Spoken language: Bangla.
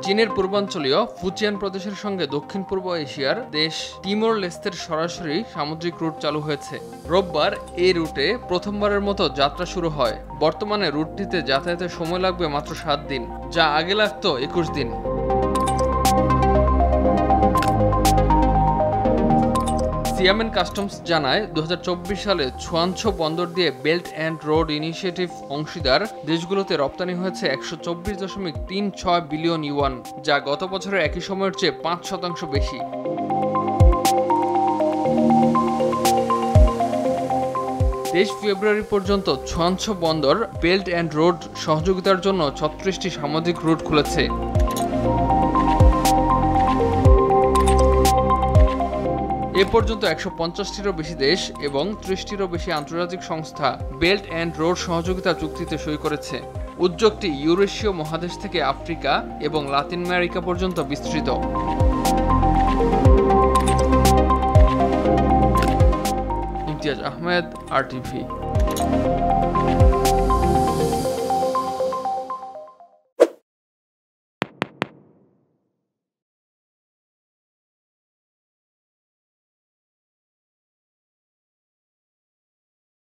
চীনের পূর্বাঞ্চলীয় ফুজিয়ান প্রদেশের সঙ্গে দক্ষিণ পূর্ব এশিয়ার দেশ তিমোর লেস্তের সরাসরি সামুদ্রিক রুট চালু হয়েছে। রোববার এই রুটে প্রথমবারের মতো যাত্রা শুরু হয়। বর্তমানে রুটটিতে যাতায়াতের সময় লাগবে মাত্র 7 দিন, যা আগে লাগত 21 দিন। সিয়ামেন কাস্টমস জানায় 2024 সালে ছুয়ানছো বন্দর দিয়ে বেল্ট অ্যান্ড রোড ইনিশিয়েটিভ অংশীদার দেশগুলোতে রপ্তানি হয়েছে 124.36 বিলিয়ন ইউয়ান, যা গত বছরের একই সময়ের চেয়ে 5% বেশি। ফেব্রুয়ারি পর্যন্ত ছুয়ানছো বন্দর বেল্ট অ্যান্ড রোড সহযোগিতার জন্য 36টি সামুদ্রিক রুট খুলেছে। এ পর্যন্ত 150টিরও বেশি দেশ এবং 30টিরও বেশি আন্তর্জাতিক সংস্থা বেল্ট অ্যান্ড রোড সহযোগিতা চুক্তিতে সই করেছে। উদ্যোগটি ইউরেশীয় মহাদেশ থেকে আফ্রিকা এবং লাতিন আমেরিকা পর্যন্ত বিস্তৃত। ইমতিয়াজ আহমেদ, RTV।